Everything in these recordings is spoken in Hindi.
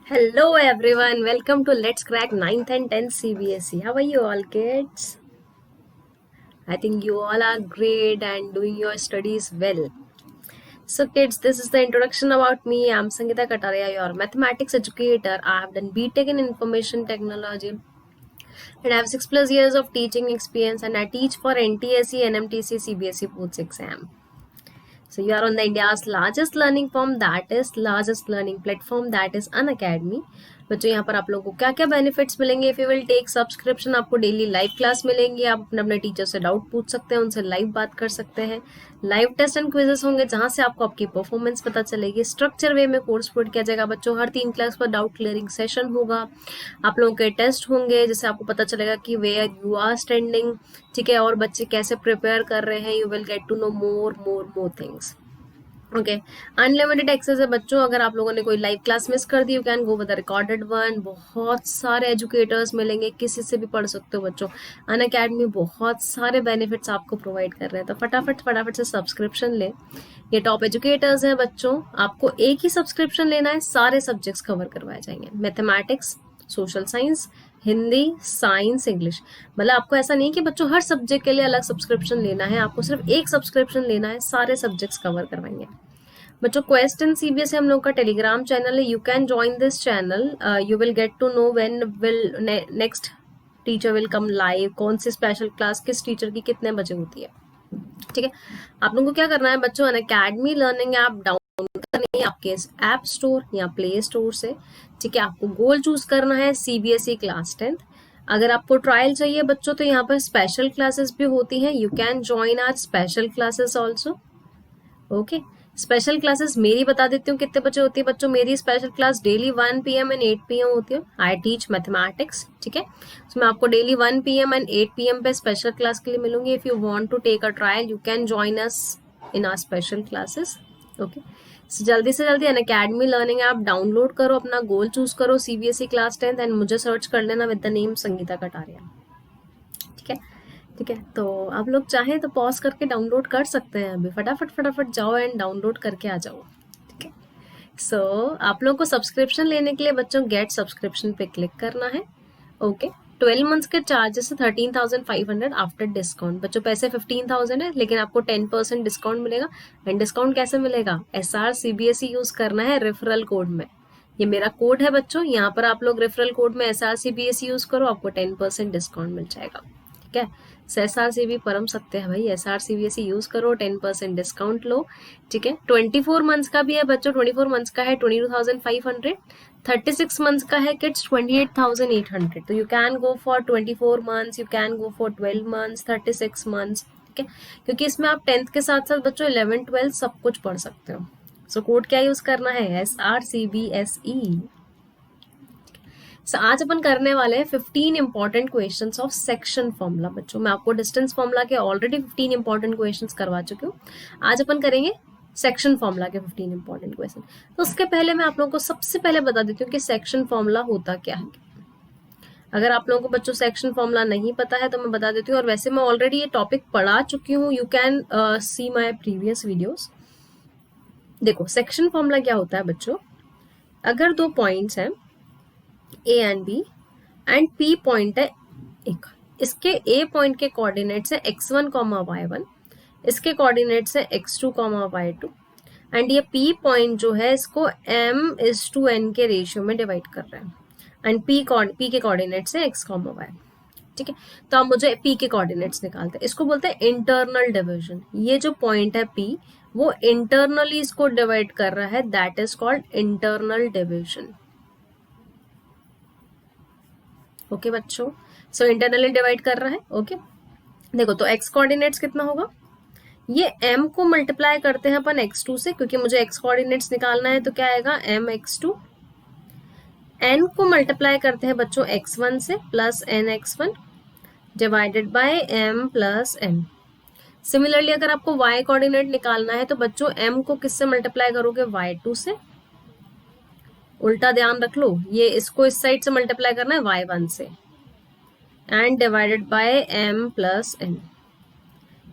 Hello everyone, welcome to Let's Crack 9th and 10th CBSE. How are you all kids? I think you all are great and doing your studies well. So kids, this is the introduction about me. I'm Sangeeta Kataria, your mathematics educator. I have done BTech in Information Technology and I have 6+ years of teaching experience and I teach for NTSE, NMTC, CBSE boards exam. So you are on the India's largest learning learning platform that is Unacademy. बच्चों यहाँ पर आप लोगों को क्या क्या बेनिफिट्स मिलेंगे if you will take subscription. आपको डेली लाइव क्लास मिलेंगी, आप अपने अपने टीचर से डाउट पूछ सकते हैं, उनसे लाइव बात कर सकते हैं, लाइव टेस्ट एंड क्विजेस होंगे जहाँ से आपको आपकी परफॉर्मेंस पता चलेगी। स्ट्रक्चर वे में कोर्स पुट किया जाएगा बच्चों, हर 3 क्लास पर डाउट क्लियरिंग सेशन होगा, आप लोगों के टेस्ट होंगे जिससे आपको पता चलेगा कि वेयर यू आर स्टैंडिंग, ठीक है, और बच्चे कैसे प्रिपेयर कर रहे हैं। You will get to know more things. Okay, unlimited access है बच्चों। अगर आप लोगों ने कोई लाइव क्लास मिस कर दी, you can go with the recorded one. बहुत सारे एजुकेटर्स मिलेंगे, किसी से भी पढ़ सकते हो बच्चों। अनअकैडमी बहुत सारे बेनिफिट्स आपको प्रोवाइड कर रहे हैं, तो फटाफट से सब्सक्रिप्शन ले। ये टॉप एजुकेटर्स हैं बच्चों, आपको एक ही सब्सक्रिप्शन लेना है, सारे सब्जेक्ट्स कवर करवाए जाएंगे, mathematics, social science, Hindi, science, English. मतलब आपको ऐसा नहीं कि बच्चों हर सब्जेक्ट के लिए अलग सब्सक्रिप्शन लेना है, आपको सिर्फ एक सब्सक्रिप्शन लेना है, सारे सब्जेक्ट्स कवर करवाएंगे बच्चों। क्वेस्ट इन सीबीएसई हम लोग का टेलीग्राम चैनल है, you can join this channel. You will get to know when will next teacher will come live, कौन सी स्पेशल क्लास किस टीचर की कितने बजे होती है, ठीक है। आप लोगों को क्या करना है बच्चों, अनअकैडमी लर्निंग ऐप डाउनलोड करनी है आपके ऐप स्टोर या प्ले स्टोर से, ठीक है। आपको गोल चूज करना है सीबीएसई क्लास 10th। अगर आपको ट्रायल चाहिए बच्चों तो यहाँ पर स्पेशल क्लासेस भी होती हैं, you can join our special classes also. Okay, special classes मेरी बता देती हूँ कितने बजे होती है बच्चों। मेरी special class daily 1 PM and 8 PM होती है। आई टीच मैथमेटिक्स, ठीक है। उसमें आपको डेली 1 PM एंड 8 PM पे स्पेशल क्लास के लिए मिलूंगी। If you want to take a trial, you can join us in our special classes. Okay, जल्दी से जल्दी अनअकैडमी लर्निंग ऐप डाउनलोड करो, अपना गोल चूज करो सीबीएसई क्लास 10th एंड मुझे सर्च कर लेना with the name Sangeeta Kataria, ठीक है। ठीक है, तो आप लोग चाहें तो पॉज करके डाउनलोड कर सकते हैं, अभी फटाफट जाओ एंड डाउनलोड करके आ जाओ, ठीक है। सो आप लोगों को सब्सक्रिप्शन लेने के लिए बच्चों गेट सब्सक्रिप्शन पे क्लिक करना है। ओके, 12 मंथ्स के चार्जेस है 13,500 आफ्टर डिस्काउंट। बच्चों पैसे 15,000 है, लेकिन आपको 10% डिस्काउंट मिलेगा। एंड डिस्काउंट कैसे मिलेगा, SR CBSE यूज करना है रेफरल कोड में। ये मेरा कोड है बच्चों, यहाँ पर आप लोग रेफरल कोड में SR CBSE यूज करो, आपको 10% डिस्काउंट मिल जाएगा, ठीक है। SR भी परम सत्य है भाई, SR CBSE यूज करो, 10% डिस्काउंट लो, ठीक है। 24 मंथ्स का भी है बच्चों, 24 मंथ्स का है 22,500, 36 मंथ्स का है किड्स 28,800। तो you can go for 24 months, you can go for 12 months, 36 months, ठीक है। क्योंकि इसमें आप 10th के साथ साथ बच्चों 11, 12 सब कुछ पढ़ सकते हो। सो कोड क्या यूज करना है, SR CBSE। आज अपन करने वाले हैं 15 important questions of section formula बच्चों। मैं आपको डिस्टेंस फॉर्मूला के ऑलरेडी 15 इंपॉर्टेंट क्वेश्चंस करवा चुकी हूँ, आज अपन करेंगे सेक्शन फॉर्मूला के 15 इंपॉर्टेंट क्वेश्चन। तो उसके पहले मैं आप लोगों को सबसे पहले बता देती हूँ कि सेक्शन फॉर्मूला होता क्या है। अगर आप लोगों को बच्चों सेक्शन फॉर्मूला नहीं पता है तो मैं बता देती हूँ, और वैसे मैं ऑलरेडी ये टॉपिक पढ़ा चुकी हूँ, you can see my previous videos. देखो सेक्शन फॉर्मूला क्या होता है बच्चों, अगर दो पॉइंट्स हैं A and B and P point है एक, इसके A पॉइंट के कोऑर्डिनेट्स है x1, y1, इसके कोऑर्डिनेट्स है x2, y2, एंड ये P पॉइंट जो है इसको m:n के रेशियो में डिवाइड कर रहे हैं, एंड P के कोऑर्डिनेट्स है x, y, ठीक है। तो आप मुझे P के कोऑर्डिनेट्स निकालते हैं, इसको बोलते हैं इंटरनल डिविजन। ये जो पॉइंट है P वो इंटरनली इसको डिवाइड कर रहा है, that is called internal division. Okay बच्चों, सो इंटरनली डिवाइड कर रहा है। ओके, देखो तो x कोऑर्डिनेट्स कितना होगा, ये m को मल्टीप्लाई करते हैं अपन x2 से, क्योंकि मुझे x कोऑर्डिनेट्स निकालना है, तो क्या आएगा mx2। n को मल्टीप्लाई करते हैं बच्चों x1 से plus nx1 divided by m plus n। Similarly अगर आपको y कोऑर्डिनेट निकालना है तो बच्चों m को किससे मल्टीप्लाई करोगे, y2 से। उल्टा ध्यान रख लो, ये इसको इस साइड से मल्टीप्लाई करना है y1 से, and divided by m plus n।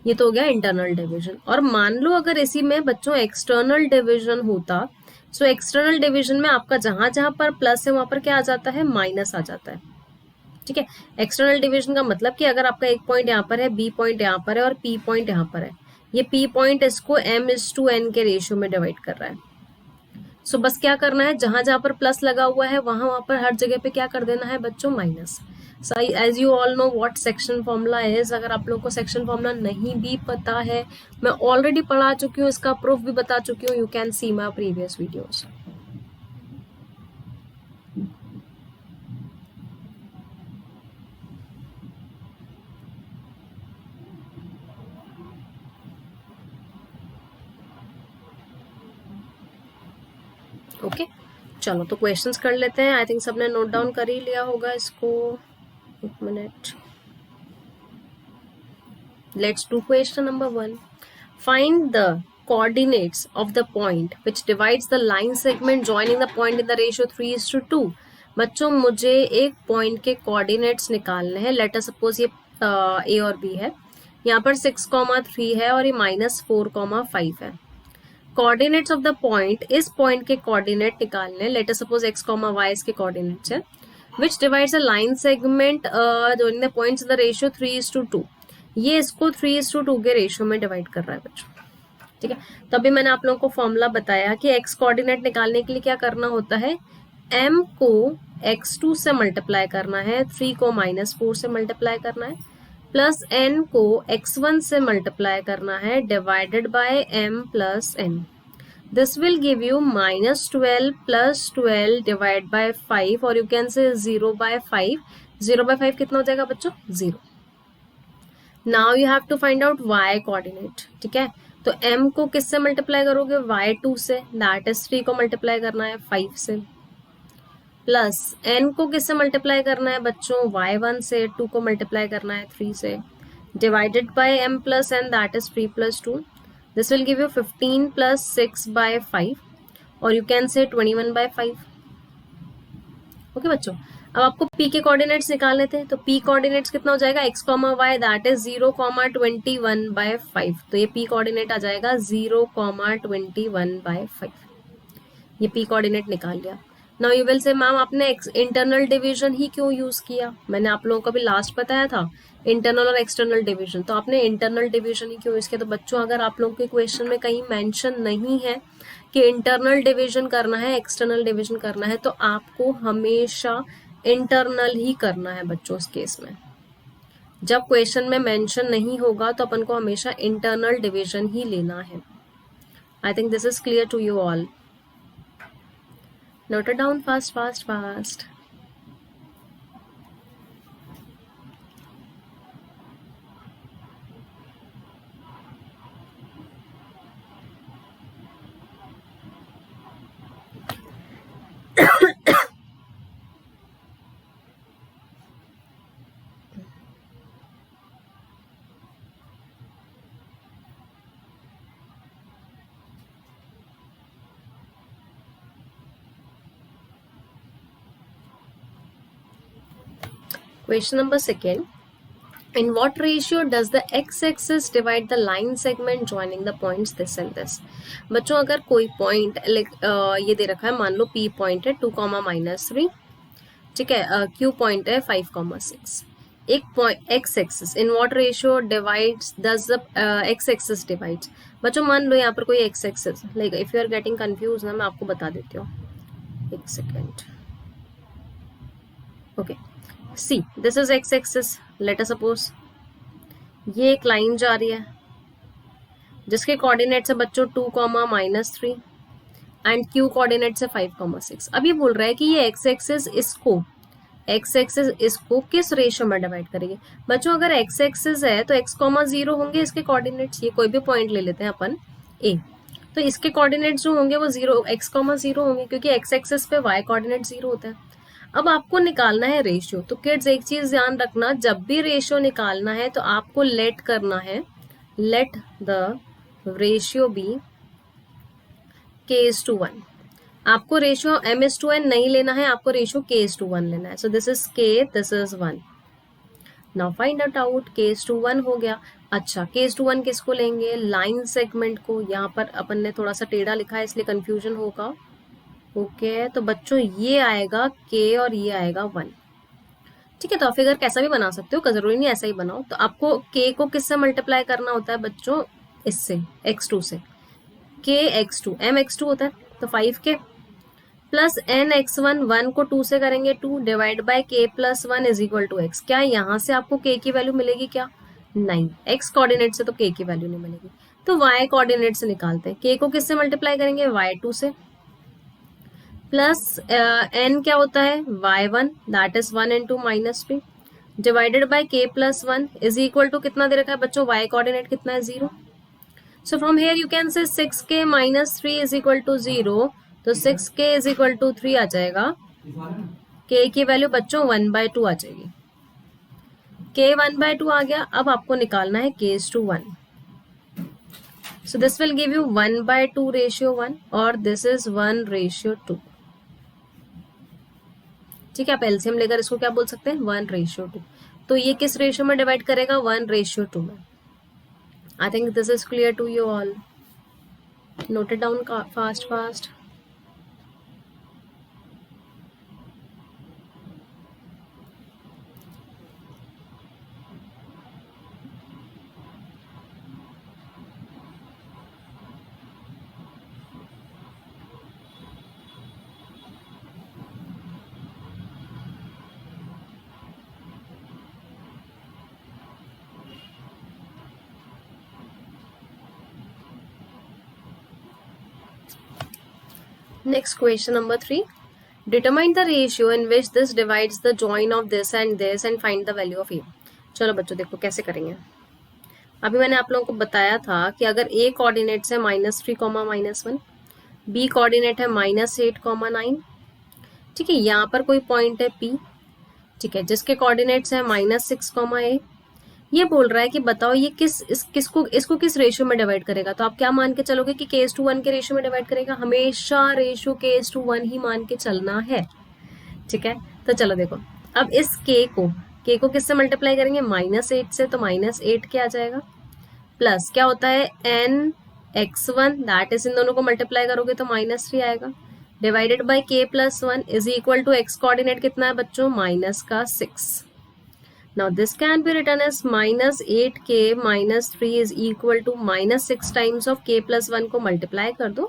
ये तो हो गया इंटरनल डिवीजन। और मान लो अगर इसी में बच्चों एक्सटर्नल डिवीजन होता, सो एक्सटर्नल डिवीजन में आपका जहां जहां पर प्लस है वहां पर क्या आ जाता है, माइनस आ जाता है। ठीक है, एक्सटर्नल डिवीजन का मतलब कि अगर आपका एक पॉइंट यहाँ पर है, बी पॉइंट यहाँ पर है और पी पॉइंट यहाँ पर है, ये पी पॉइंट इसको m/n के रेशियो में डिवाइड कर रहा है। सो बस क्या करना है, जहां जहां पर प्लस लगा हुआ है वहां वहां पर हर जगह पे क्या कर देना है बच्चों, माइनस। सही, as you all know what section formula is. अगर आप लोगों को सेक्शन फॉर्मूला नहीं भी पता है, मैं ऑलरेडी पढ़ा चुकी हूँ, इसका प्रूफ भी बता चुकी हूँ, you can see my previous videos. Okay, चलो तो क्वेश्चंस कर लेते हैं। आई थिंक सबने नोट डाउन कर ही लिया होगा इसको। एक minute, let's do question number 1। Find the coordinates of the point which divides the line segment joining the point in the ratio 3:2। बच्चों मुझे एक पॉइंट के कोऑर्डिनेट्स निकालने हैं। लेट अस सपोज ये ए और बी है, यहाँ पर 6,3 है और ये -4,5 है। कोऑर्डिनेट्स ऑफ द पॉइंट, इस पॉइंट के कोऑर्डिनेट निकालने, let us suppose x, y इसके कोऑर्डिनेट्स है, which divides a line segment joining the points in the ratio 3:2। ये इसको 3:2 के रेशियो में डिवाइड कर रहा है बच्चों। ठीक है, तभी मैंने आप लोगों को फॉर्मूला बताया कि x कोऑर्डिनेट निकालने के लिए क्या करना होता है, m को x2 से मल्टीप्लाई करना है, 3 को -4 से मल्टीप्लाई करना है, प्लस n को x1 से मल्टीप्लाई करना है, divided by m plus n। This will give you -12 plus 12 divide by 5 और यू कैन से 0/5। 0/5 कितना हो जाएगा बच्चों, 0। Now you have to find out y coordinate. ठीक है, तो m को किससे मल्टीप्लाई करोगे, y2 से, दैट इज 3 को मल्टीप्लाई करना है 5 से, प्लस n को किससे मल्टीप्लाई करना है बच्चों, y1 से, 2 को मल्टीप्लाई करना है 3 से, divided by m plus n that is 3 + 2। This will give you 15 + 6/5 और यू कैन से 21/5। ओके बच्चों, अब आपको p के कोऑर्डिनेट्स निकालने थे, तो p कोऑर्डिनेट्स कितना हो जाएगा, x, y दैट इज 0,21/5। तो ये p कोऑर्डिनेट आ जाएगा 0,21/5। ये p कोऑर्डिनेट निकाल लिया। Now you will say ma'am आपने इंटरनल डिवीजन ही क्यों यूज किया, मैंने आप लोगों को भी लास्ट बताया था इंटरनल और एक्सटर्नल डिवीजन, तो आपने इंटरनल डिवीजन ही क्यों यूज किया। तो बच्चों अगर आप लोगों के क्वेश्चन में कहीं मेंशन नहीं है कि इंटरनल डिवीजन करना है, एक्सटर्नल डिवीजन करना है, तो आपको हमेशा इंटरनल ही करना है बच्चों। इस केस में जब क्वेश्चन में मेंशन नहीं होगा तो अपन को हमेशा इंटरनल डिवीजन ही लेना है। I think this is clear to you all. Note it down fast fast fast. Question number 2. In what ratio does the x-axis divide the line segment joining the points this and this? बच्चों अगर कोई पॉइंट ये दे रखा है, मान लो p पॉइंट है 2, -3, ठीक है, q पॉइंट है 5, 6। एक point x axis in what ratio divides, does the x axis डिवाइड्स। बच्चों मान लो यहाँ पर कोई x axis, like if you are getting confuse ना, मैं आपको बता देती हूँ, एक second. Okay, see this is x axis. Let us suppose ये एक लाइन जा रही है जिसके कोऑर्डिनेट्स है बच्चों 2, -3 एंड q कोऑर्डिनेट्स है 5, 6। अब ये बोल रहा है कि ये x एक्सिस इसको किस रेशियो में डिवाइड करेगी। बच्चों अगर x एक्सिस है तो x, 0 होंगे इसके कोऑर्डिनेट्स। ये कोई भी पॉइंट ले लेते हैं अपन a, तो इसके कोऑर्डिनेट्स जो होंगे वो 0, x, 0 होंगे क्योंकि x एक्सिस पे y कोऑर्डिनेट 0 होता है। अब आपको निकालना है रेशियो। तो किड्स एक चीज ध्यान रखना, जब भी रेशियो निकालना है तो आपको लेट करना है, let the ratio B k:1। आपको रेशियो m:n नहीं लेना है, आपको रेशियो k:1 लेना है। सो this is k, this is 1। Now find it out, k:1 हो गया। अच्छा, k:1 किसको लेंगे, लाइन सेगमेंट को। यहाँ पर अपन ने थोड़ा सा टेढ़ा लिखा है इसलिए कंफ्यूजन होगा। ओके, तो बच्चों ये आएगा k और ये आएगा 1। ठीक है, तो आप फिगर कैसा भी बना सकते हो, जरूरी नहीं ऐसा ही बनाओ। तो आपको k को किससे मल्टीप्लाई करना होता है बच्चों, इससे x2 से। k x2 m x2 होता है, तो 5k प्लस n x1, 1 को 2 से करेंगे 2 divide by k plus 1 is equal to x। क्या यहाँ से आपको k की वैल्यू मिलेगी क्या, नहीं, x कोऑर्डिनेट से तो k की वैल्यू नहीं मिलेगी, तो y कोऑर्डिनेट से निकालते हैं। k को किससे मल्टीप्लाई करेंगे, y2 से, प्लस n क्या होता है, y1 that is 1 into -3 divided by k plus 1 is equal to कितना दे रखा है बच्चों, y कोऑर्डिनेट कितना है 0। So from here you can say 6k minus 3 is equal to 0, तो 6k इज इक्वल टू 3 आ जाएगा। k की वैल्यू बच्चों 1/2 आ जाएगी। k 1/2 आ गया, अब आपको निकालना है k is to 1। So this will give you 1/2 ratio 1 और this is 1/2। ठीक है, आप एलसीएम लेकर इसको क्या बोल सकते हैं, 1/2। तो ये किस रेशियो में डिवाइड करेगा, 1/2 में। I think this is clear to you all. Note it down fast fast. Next question number 3. Determine the ratio in which this divides the join of this and find the value of a। चलो बच्चों देखो कैसे करेंगे। अभी मैंने आप लोगों को बताया था कि अगर a कोऑर्डिनेट है -3, -1, b कोऑर्डिनेट है -8, -9। ठीक है, यहाँ पर कोई पॉइंट है p, ठीक है, जिसके कोऑर्डिनेट्स है -6, a। ये बोल रहा है कि बताओ ये इसको किस रेशियो में डिवाइड करेगा। तो आप क्या मान के चलोगे कि k:1 के रेशियो में डिवाइड करेगा, हमेशा रेशियो k:1 ही मान के चलना है। ठीक है, तो चलो देखो, अब इस k को किससे मल्टीप्लाई करेंगे, -8 से, तो -8 क्या आ जाएगा, प्लस क्या होता है n x1 दैट इज, इन दोनों को मल्टीप्लाई करोगे तो -3 आएगा, divided by k plus 1 is equal to x coordinate कितना है बच्चों, -6। Now this can be written as -8k minus 3 is equal to -6 times of k plus 1 को multiply कर दो।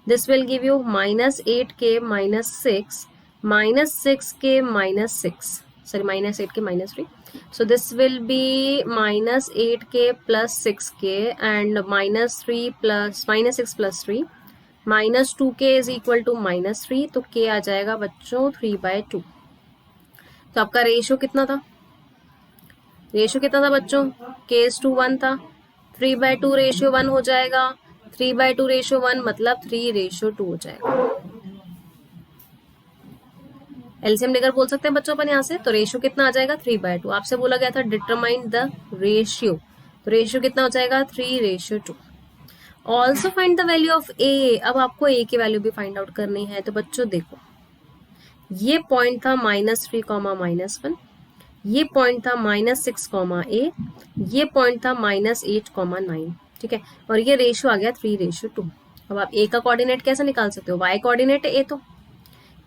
This will give you -8k minus 6 minus 6k minus 6, sorry -8k minus 3. So this will be -8k plus 6k and -3 plus -6 plus 3 -2k is equal to -3, तो k आ जाएगा बच्चों 3/2। तो आपका रेशियो कितना था, रेशियो कितना था बच्चों, k:1 था, 3/2 रेशियो 1 हो जाएगा, 3/2 रेशियो 1 मतलब 3/2 हो जाएगा। एलसीएम लेकर बोल सकते हैं बच्चों अपन यहाँ से, तो रेशियो कितना आ जाएगा 3/2। आपसे बोला गया था डिटरमाइन द रेशियो, तो रेशियो कितना हो जाएगा 3/2। Also find the value of A. अब आपको ए की वैल्यू भी फाइंड आउट करनी है। तो बच्चों देखो, ये पॉइंट था -3, -1, ये पॉइंट था -6, a, ये पॉइंट था -8, 9। ठीक है, और ये रेशियो आ गया 3/2। अब आप a का कोऑर्डिनेट कैसे निकाल सकते हो, y कोऑर्डिनेट है a, तो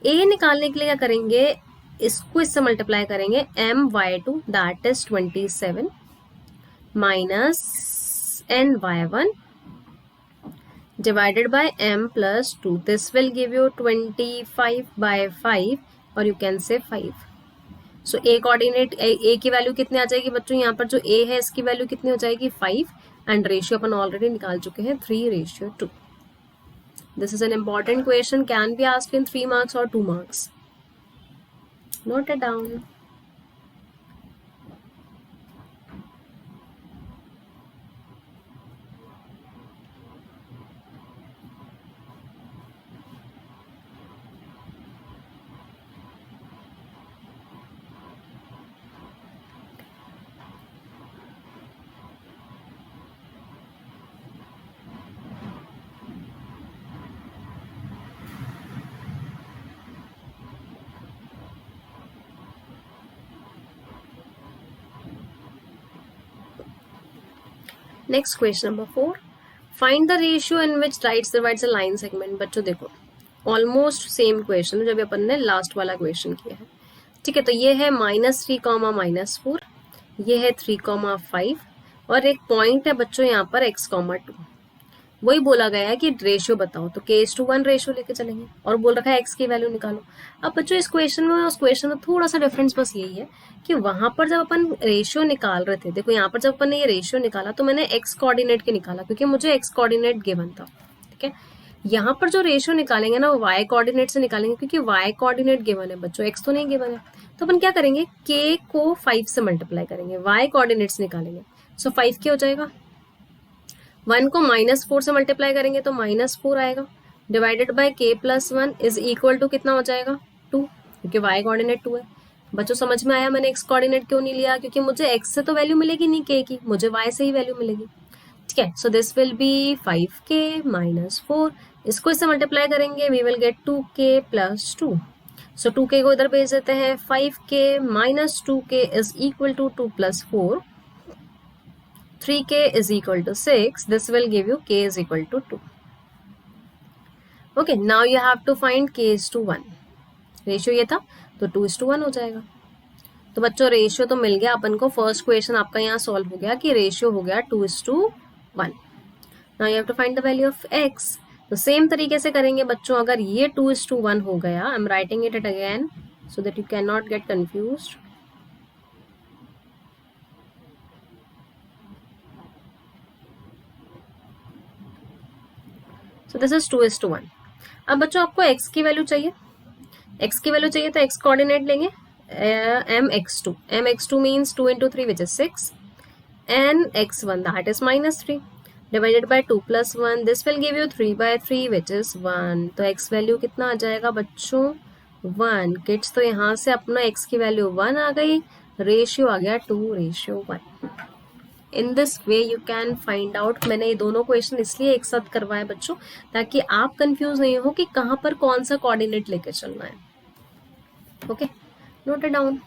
a निकालने के लिए क्या करेंगे, इसको इससे मल्टीप्लाई करेंगे, my2 that is 27 minus ny1 divided by m plus 2। This will give you 25/5 और you can say 5। So A coordinate ए की वैल्यू कितनी आ जाएगी बच्चों, यहाँ पर जो ए है इसकी वैल्यू कितनी हो जाएगी 5 एंड रेशियो अपन ऑलरेडी निकाल चुके हैं 3/2। This is an important question, can be asked in 3 marks और 2 marks। Note it down. Next question number 4, find the ratio in which rights divides a line segment. बच्चों देखो, ऑलमोस्ट सेम क्वेश्चन है जब अपन ने लास्ट वाला क्वेश्चन किया है। ठीक है, तो ये है -3 -4, ये है 3 5 और एक पॉइंट है बच्चों यहाँ पर x 2। वही बोला गया है कि रेशियो बताओ, तो k:1 रेशियो लेके चलेंगे और बोल रखा है x की वैल्यू निकालो। अब बच्चों इस क्वेश्चन में उस क्वेश्चन में थोड़ा सा डिफरेंस बस यही है कि वहां पर जब अपन रेशियो निकाल रहे थे, देखो यहाँ पर जब अपन ने ये रेशियो निकाला तो मैंने x कोऑर्डिनेट के निकाला क्योंकि मुझे x कोऑर्डिनेट गिवन था। ठीक है, यहाँ पर जो रेशियो निकालेंगे ना वो y कोऑर्डिनेट से निकालेंगे क्योंकि y कोऑर्डिनेट गिवन है बच्चों, x तो नहीं गिवन है। तो अपन क्या करेंगे, k को 5 से मल्टीप्लाई करेंगे, y कोऑर्डिनेट्स निकालेंगे। सो 5 क्या हो जाएगा, 1 को -4 से मल्टीप्लाई करेंगे तो -4 आएगा, divided by k+1 is equal to कितना हो जाएगा 2, क्योंकि y कोऑर्डिनेट 2 है। बच्चों समझ में आया मैंने x कोऑर्डिनेट क्यों नहीं लिया, क्योंकि मुझे x से तो वैल्यू मिलेगी नहीं k की, मुझे y से ही वैल्यू मिलेगी। ठीक है, so this will be 5k -4, इसको इससे मल्टीप्लाई करेंगे, we will get 2k + 2। So 2k को इधर भेज देते हैं, 5k - 2k is equal to 2 + 4, 3k is equal to 6. This will give you k is equal to 2. Okay, now you have to find k is to 1. Ratio ये था तो 2:1 हो जाएगा। तो बच्चों रेशियो तो मिल गया अपन को, फर्स्ट क्वेश्चन आपका यहाँ सॉल्व हो गया कि रेशियो हो गया 2:1। Now you have to find the value of x। तो सेम तरीके से करेंगे बच्चों, अगर ये 2:1 हो गया, I am writing it again so that you can not get confused. So this is 2:1। अब बच्चों आपको x की वैल्यू चाहिए, x की वैल्यू चाहिए तो x कोऑर्डिनेट लेंगे, mx2, mx2 means 2 × 3 which is 6 and x1 that is -3 divided by 2 + 1, this will give you 3/3 which is 1। तो x वैल्यू कितना आ जाएगा बच्चों 1। किड्स तो यहाँ से अपना x की वैल्यू 1 आ गई, रेशियो आ गया 2:1। In this way you can find out. मैंने ये दोनों क्वेश्चन इसलिए एक साथ करवाए बच्चों ताकि आप कंफ्यूज नहीं हो कि कहाँ पर कौन सा कोऑर्डिनेट लेके चलना है। Okay, note it down.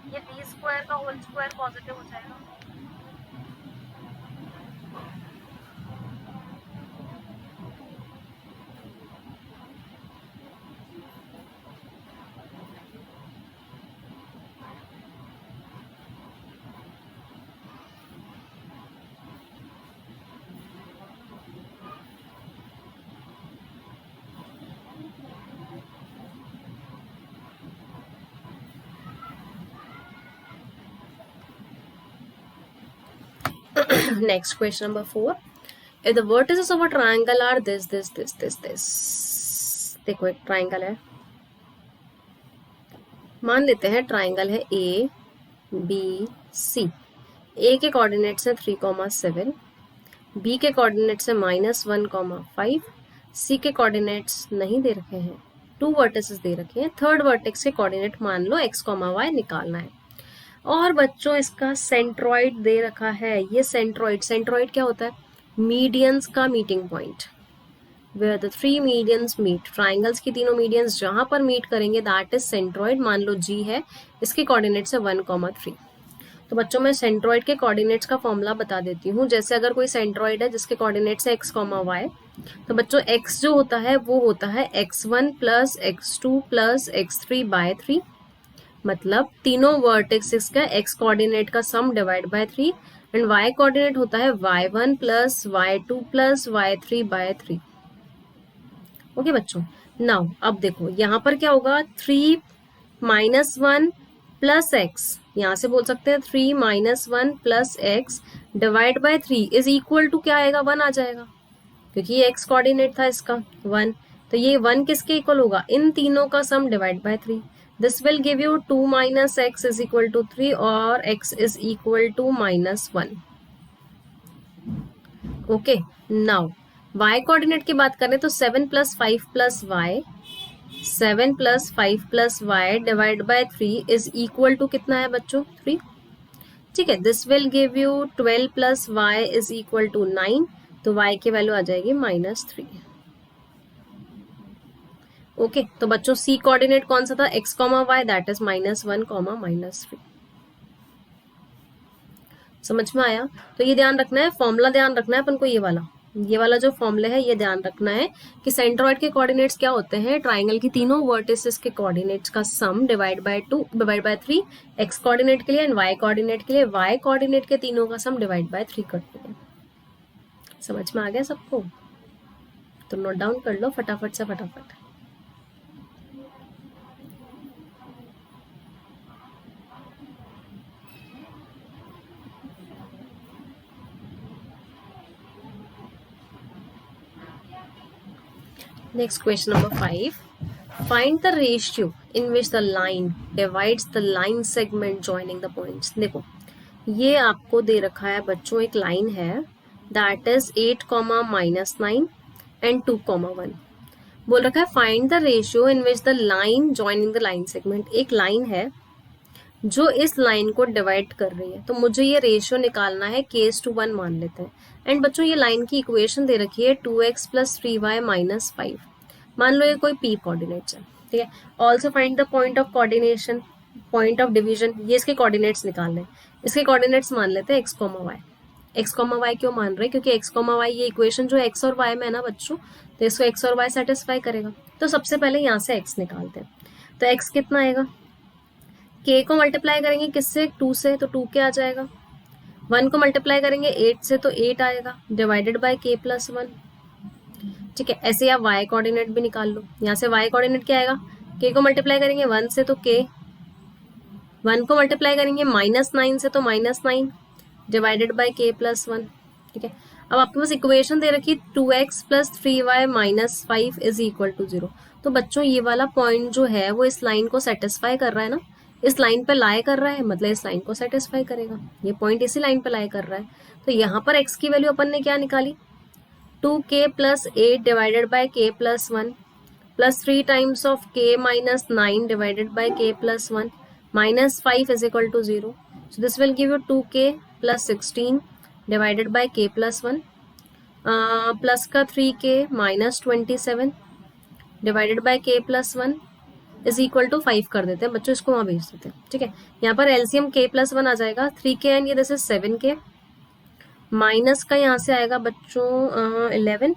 ये b² का होल स्क्वायर पॉजिटिव हो जाएगा। Next question number 4. If the vertices of a triangle are this, देखो एक ट्राइंगल है, मान लेते हैं ट्राइंगल है A B C। A के कोऑर्डिनेट्स है 3,7, B के कोऑर्डिनेट्स है -1,5, C के कोऑर्डिनेट्स नहीं दे रखे हैं, 2 वर्टिसेस दे रखे हैं, थर्ड वर्टेक्स के कोऑर्डिनेट मान लो x, y निकालना है। और बच्चों इसका सेंट्रॉइड दे रखा है, ये सेंट्रॉइड क्या होता है, मीडियंस का meeting point, where the 3 medians meet, triangles की तीनों मीडियंस जहां पर मीट करेंगे दैट इज सेंट्रॉइड। मान लो G है, इसके कोऑर्डिनेट्स है 1,3। तो बच्चों मैं सेंट्रॉइड के कोऑर्डिनेट्स का फॉर्मूला बता देती हूँ। जैसे अगर कोई सेंट्रॉइड है जिसके कोऑर्डिनेट्स है x, y, तो बच्चों x जो होता है वो होता है x1 + x2 + x3/3, मतलब तीनों वर्टेक्सेस का x कोऑर्डिनेट का sum divide by 3 and y coordinate होता है y1 + y2 + y3/3। ओके बच्चों, नाउ अब देखो यहाँ पर क्या होगा, 3 - 1 + x, यहाँ से बोल सकते हैं 3 - 1 + x divide by 3 is equal to क्या आएगा, 1 आ जाएगा, क्योंकि ये x कोऑर्डिनेट था इसका 1। तो ये 1 किसके इक्वल होगा, इन तीनों का sum divide by 3। This will give you 2 - x is equal to 3 और x is equal to -1। Okay, now y coordinate की बात करें तो 7 + 5 + y, 7 + 5 + y divide by 3 is equal to कितना है बच्चों 3। ठीक है, this will give you 12 + y is equal to 9, तो y की वैल्यू आ जाएगी -3। ओके तो बच्चों सी कोऑर्डिनेट कौन सा था, x comma y, that is -1 comma -3। समझ में आया? तो ये ध्यान रखना है, फॉर्मूला ध्यान रखना है अपन को, ये वाला जो फॉर्मूला है ये ध्यान रखना है कि सेंट्रॉइड के कोऑर्डिनेट्स क्या होते हैं, ट्राइंगल की तीनों वर्टिसेस के कोऑर्डिनेट्स का sum divide by 3 x coordinate के लिए एंड वाई कोऑर्डिनेट के लिए, वाई कोऑर्डिनेट के तीनों का सम डिवाइड बाय 3 करते हैं। समझ में आ गया सबको? तो नोट डाउन कर लो फटाफट से फटाफट। Next question number 5. Find the ratio in which the line divides the line segment joining the points. देखो ये आपको दे रखा है बच्चों, एक लाइन है that is 8, -9 and 2, 1 बोल रखा है find the ratio in which the line joining the line segment. एक लाइन है जो इस लाइन को डिवाइड कर रही है, तो मुझे ये रेशियो निकालना है, K:1 मान लेते हैं। एंड बच्चों ये लाइन की इक्वेशन दे रखी है 2x + 3y - 5। मान लो ये कोई P कोऑर्डिनेट्स है, ठीक है। Also find the point of coordination, point of division, ये इसके कोऑर्डिनेट्स निकालने हैं। इसके कोऑर्डिनेट्स मान लेते हैं x, y। x, y क्यों मान रहे हैं? क्योंकि x, y ये इक्वेशन जो x और y में है ना बच्चों, तो इसको x और y सेटिस्फाई करेगा। तो सबसे पहले यहाँ से x निकालते हैं। तो x कितना आएगा, k को मल्टीप्लाई करेंगे किससे, 2 से, तो 2 के आ जाएगा। 1 को मल्टीप्लाई करेंगे 8 से, तो 8 आएगा, डिवाइडेड बाय k + 1। ठीक है, ऐसे आप y कोऑर्डिनेट भी निकाल लो। यहाँ से y कोऑर्डिनेट क्या आएगा, k को मल्टीप्लाई करेंगे 1 से, तो k, 1 को मल्टीप्लाई करेंगे -9 से, तो -9, डिवाइडेड बाय k + 1। ठीक है, अब आपके पास इक्वेशन दे रखी 2x + 3y - 5 = 0। तो बच्चों ये वाला पॉइंट जो है वो इस लाइन को सेटिस्फाई कर रहा है ना, इस लाइन पे लाई कर रहा है, मतलब इस लाइन को सेटिस्फाई करेगा। ये पॉइंट इसी लाइन पे लाई कर रहा है। तो यहाँ पर x की वैल्यू अपन ने क्या निकाली, 2k + 8 divided by k + 1 plus 3 times of k - 9 divided by k + 1 -5 = 0। So this will give you 2k + 16 divided by k + 1 plus का 3k - 27 डिवाइडेड बाय k + 1 = 5 कर देते हैं बच्चों, इसको वहाँ भेज देते हैं। ठीक है, यहाँ पर एलसीएम k + 1 आ जाएगा, 3k एंड ये दिस इज 7k, माइनस का यहाँ से आएगा बच्चों 11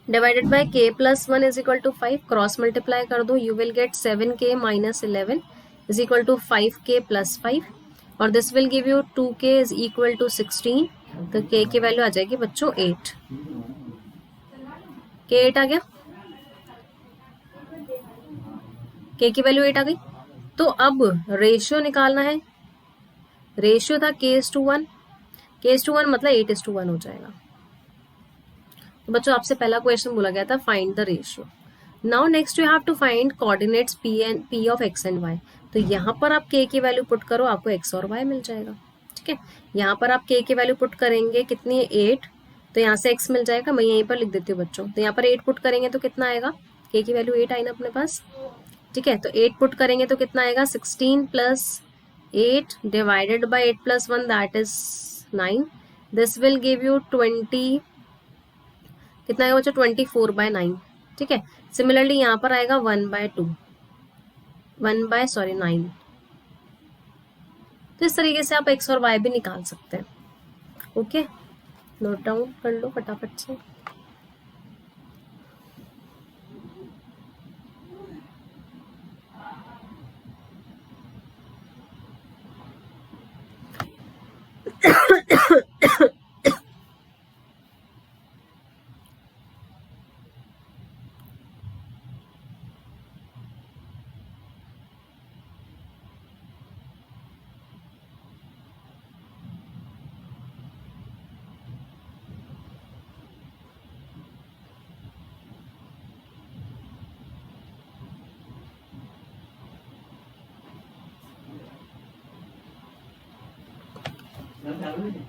divided by k + 1 = 5, cross multiply कर दो, you will gate 7k - 11 = 5k + 5 और this will give you 2k = 16। तो k की वैल्यू आ जाएगी बच्चों 8। k 8 आ गया, k की वैल्यू 8 आ गई। तो अब रेशियो निकालना है, रेशियो था k:1, k:1 मतलब 8:1 हो जाएगा। तो बच्चों आपसे पहला क्वेश्चन बोला गया था find the ratio. Now next you have to find coordinates p of x and y। तो यहाँ पर आप k की वैल्यू पुट करो, आपको x और y मिल जाएगा। ठीक है, यहाँ पर आप k की वैल्यू पुट करेंगे, कितनी है 8, तो यहाँ से x मिल जाएगा, मैं यहीं पर लिख देती हूँ बच्चों। तो यहाँ पर 8 पुट करेंगे तो कितना आएगा, k की वैल्यू 8 आई ना अपने पास। ठीक है, तो 8 पुट करेंगे तो कितना आएगा, 16 + 8 divided by 8 + 1 that is 9। This will give you 20, कितना आएगा बच्चों, 24/9। ठीक है, सिमिलरली यहाँ पर आएगा 1/2, 9। तो इस तरीके से आप x और y भी निकाल सकते हैं। ओके, नोट डाउन कर लो फटाफट से।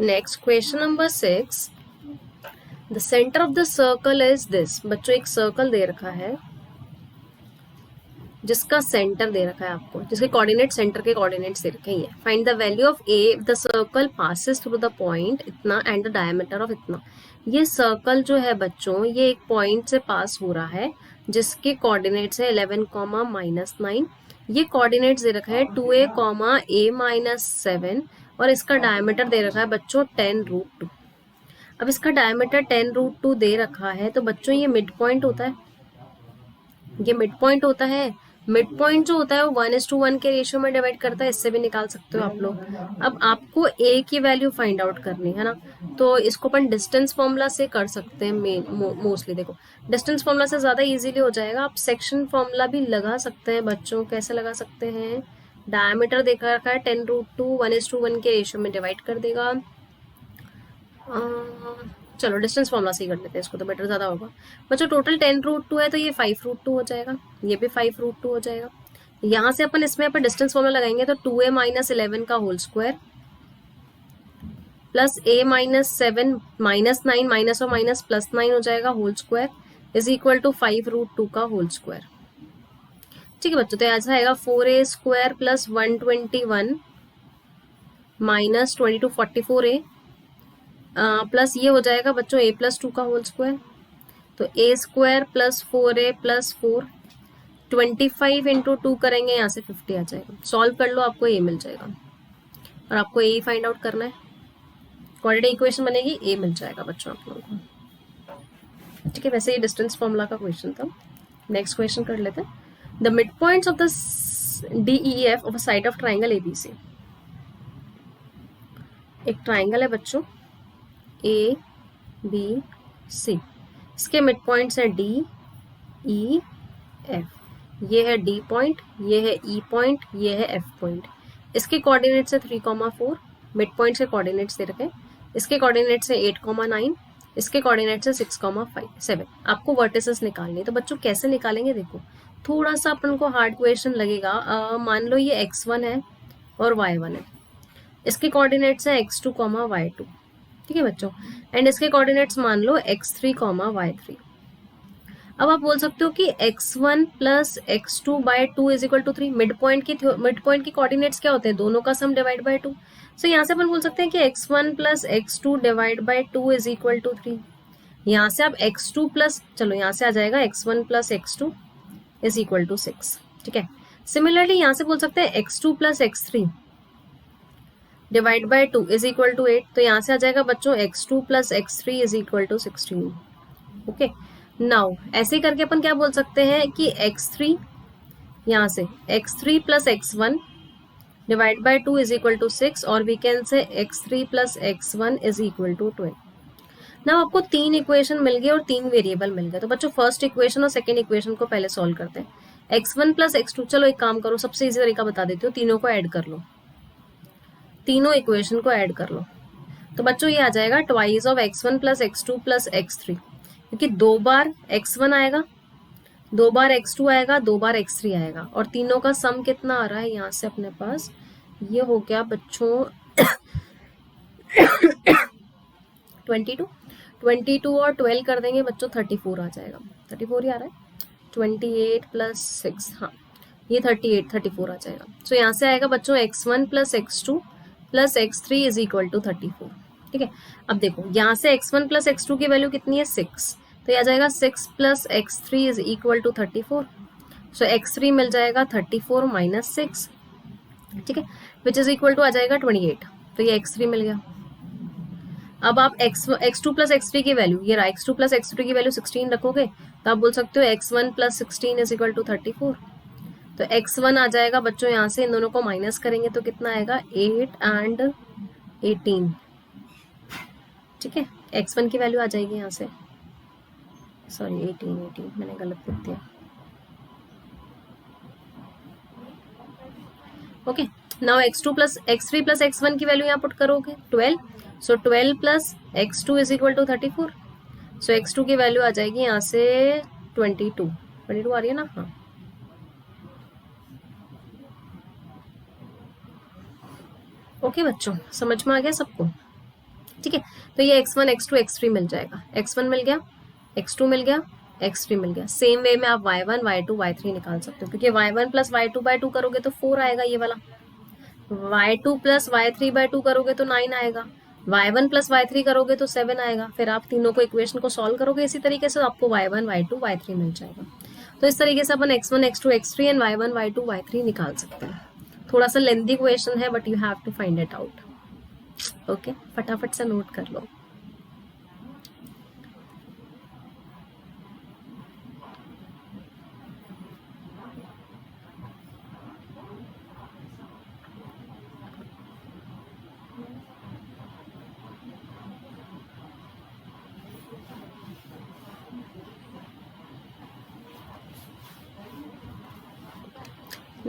Next question number 6, the centre of the circle is this. बच्चों एक सर्कल दे रखा है जिसका सेंटर दे रखा है आपको, जिसके कोऑर्डिनेट सेंटर के कोऑर्डिनेट्स दे रखे हैं। Find the value of a the circle passes through the point इतना एंड द डायमीटर ऑफ इतना। ये सर्कल जो है बच्चों, ये एक पॉइंट से पास हो रहा है जिसके कोऑर्डिनेट्स है 11 कॉमा -9। ये कोऑर्डिनेट्स दे रखा है 2a कॉमा a-7 और इसका डायमीटर दे रखा है बच्चों 10√2। अब इसका डायमीटर 10√2 दे रखा है तो बच्चों ये मिड पॉइंट होता है, ये मिड पॉइंट होता है। मिड पॉइंट जो होता है वो 1:1 के रेशियो में डिवाइड करता है, इससे भी निकाल सकते हो आप लोग। अब आपको a की वैल्यू फाइंड आउट करनी है ना, तो इसको अपन डिस्टेंस फॉर्मूला से कर सकते हैं मोस्टली। देखो डिस्टेंस फॉर्मूला से ज़्यादा इजीली हो जाएगा। आप सेक्शन फॉर्मूला भी लगा सकते हैं बच्चों। कैसे लगा सकते हैं? डायमीटर देखा रखा है 10√2, 1:1 के रेशियो में डिवाइड कर देगा। चलो डिस्टेंस फॉर्मूला से ही कर लेते हैं इसको, तो बेटर ज़्यादा होगा बच्चों। टोटल 10√2 है तो ये 5√2 हो जाएगा, ये भी 5√2 हो जाएगा। यहाँ से अपन इसमें अपन डिस्टेंस फॉर्मूला लगाएंगे तो 2a - 11 का whole square plus a - 7 -9 minus और माइनस +9 हो जाएगा whole square is equal to 5√2 का होल स्क्वायर। ठीक है बच्चों, तो ऐसा आएगा 4a square plus 121 minus 22 44a plus ये हो जाएगा बच्चों a+2 का होल स्क्वायर। तो a square plus 4a plus 4 25 into 2 करेंगे, यहाँ से 50 आ जाएगा। सॉल्व कर लो, आपको a मिल जाएगा और आपको a फाइंड आउट करना है। क्वाड्रेटिक इक्वेशन बनेगी, a मिल जाएगा बच्चों आप लोगों को। ठीक है, वैसे ये डिस्टेंस फॉर्मूला का क्वेश्चन था। नेक्स्ट क्वेश्चन कर लेते हैं। The mid points of the DEF of a side of triangle ABC। एक ट्राइंगल है बच्चों ABC, इसके मिड पॉइंट्स है D E F। ये है D पॉइंट, ये है E पॉइंट, ये है F पॉइंट। इसके कोऑर्डिनेट्स है 3,4। मिड पॉइंट्स के कोऑर्डिनेट्स दे रखे हैं। इसके कोऑर्डिनेट्स है 8,9। इसके कोऑर्डिनेट्स है 6,7। आपको वर्टिसेस निकालनी है। तो बच्चों कैसे निकालेंगे? देखो थोड़ा सा अपन को हार्ड क्वेश्चन लगेगा। मान लो ये x1 है और y1 है। इसके कोऑर्डिनेट्स है x2, y2। ठीक है बच्चों, एंड इसके कोऑर्डिनेट्स मान लो x3, y3। अब आप बोल सकते हो कि x1 plus x2/2 is equal to 3। Mid point की कोऑर्डिनेट्स क्या होते हैं? दोनों का सम डिवाइड बाय 2। सो यहाँ से अपन बोल सकते हैं कि x1 plus x2 divide by 2 is equal to 3। यहाँ से आप x2 प्लस, चलो यहाँ से आ जाएगा x1 plus x2 is equal to 6। ठीक है, सिमिलरली यहाँ से बोल सकते हैं x2 plus x3 divide by 2 is equal to 8। तो यहाँ से आ जाएगा बच्चों x2 plus x3 is equal to 16। Okay, now ऐसे करके अपन क्या बोल सकते हैं कि x3, यहाँ से x3 plus x1 divide by 2 is equal to 6 और we can say x3 plus x1 is equal to 12। Now आपको 3 इक्वेशन मिल गए और 3 वेरिएबल मिल गए। तो बच्चों फर्स्ट इक्वेशन और सेकेंड इक्वेशन को पहले सॉल्व करते हैं। x1 प्लस x2, चलो एक काम करो, सबसे इजी तरीका बता देती हूँ, तीनों को ऐड कर लो, तीनों इक्वेशन को ऐड कर लो। तो बच्चों ये आ जाएगा twice of x1 plus x2 plus x3, क्योंकि 2 बार x1 आएगा, 2 बार x2 आएगा, 2 बार x3 आएगा और तीनों का सम कितना आ रहा है यहाँ से अपने पास? ये हो गया बच्चों 22 और 12 कर देंगे बच्चों 34 आ जाएगा। 34 ही आ रहा है, 28 प्लस 6, हाँ ये 34 आ जाएगा। सो यहाँ से आएगा बच्चों x1 plus x2 plus x3 is equal to 34। ठीक है, अब देखो यहाँ से x1 प्लस x2 की वैल्यू कितनी है? 6। तो ये आ जाएगा 6 plus x3 is equal to 34। So x3 मिल जाएगा 34 माइनस 6। ठीक है, विच इज इक्वल टू आ जाएगा 28। तो ये x3 मिल गया। अब आप x2 प्लस x3 की वैल्यू, ये रहा x2 प्लस x3 की वैल्यू 16 रखोगे तो आप बोल सकते हो x1 plus 16 is equal to 34। तो x1 आ जाएगा बच्चों, यहाँ से इन दोनों को माइनस करेंगे तो कितना आएगा? 8 एंड 18। ठीक है, x1 की वैल्यू आ जाएगी यहाँ से, सॉरी 18 मैंने गलत लिख दिया। Okay, now x3 plus x1 की वैल्यू यहाँ पुट करोगे 12। So 12 plus x2 is equal to 34। So x2 की वैल्यू आ जाएगी यहाँ से 22 आ रही है ना? हाँ, ओके बच्चों, समझ में आ गया सबको? ठीक है, तो ये x1 x2 x3 मिल जाएगा। x1 मिल गया, x2 मिल गया, x3 मिल गया। सेम वे में आप y1 y2 y3 निकाल सकते हो, क्योंकि y1 प्लस y2/2 करोगे तो 4 आएगा ये वाला, y2 प्लस y3/2 करोगे तो 9 आएगा, y1 प्लस y3 करोगे तो 7 आएगा। फिर आप तीनों को इक्वेशन को सॉल्व करोगे इसी तरीके से, आपको y1 y2 y3 मिल जाएगा। तो इस तरीके से अपन x1 x2 x3 and y1 y2 y3 निकाल सकते हैं. थोड़ा सा लेंथी क्वेश्चन है but you have to find it out. Okay, फटाफट से नोट कर लो.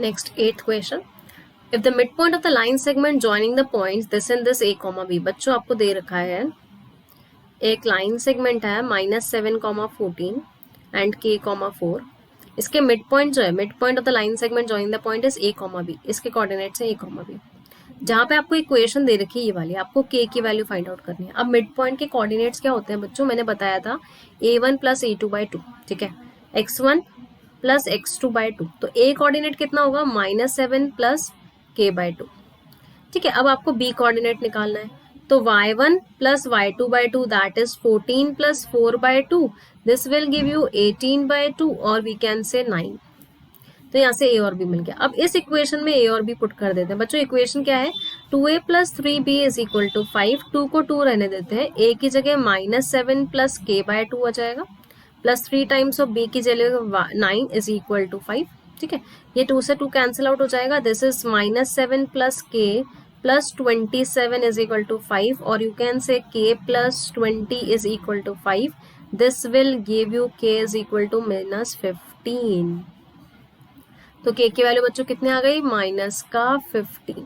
Next, 8th question. If the midpoint of the line segment joining the points this and this a, b. बच्चों आपको दे रखा है एक लाइन सेगमेंट है -7, 14 एंड k, 4. इसके मिड पॉइंट जो है, mid point of the line segment joining the point is a, b. इसके कोऑर्डिनेट्स है a, b. जहाँ पे आपको इक्वेशन दे रखी है ये वाली, आपको k की वैल्यू फाइंड आउट करनी है. अब मिड पॉइंट के कोऑर्डिनेट्स क्या होते हैं बच्चों, मैंने बताया था a1 + a2/2. ठीक है, x1 + x2/2. तो a कोऑर्डिनेट कितना होगा, -7 + k/2. ठीक है, अब आपको b कोऑर्डिनेट निकालना है. तो y1 + y2/2 that is 14 + 4/2. This will give you 18/2 और वी कैन से 9. तो यहाँ से a और b मिल गया. अब इस इक्वेशन में a और b पुट कर देते हैं. बच्चों इक्वेशन क्या है, 2a + 3b = 5. 2 को 2 रहने देते हैं. a की जगह -7 + k/2 आ जाएगा, +3 टाइम्स ऑफ b की जगह 9 = 5. ठीक है, ये 2 से 2 कैंसिल आउट हो जाएगा. दिस इज -7 + k + 27 = 5 और you can say k + 20 = 5. This will give you k -15. तो k की वैल्यू बच्चों कितने आ गई, -15.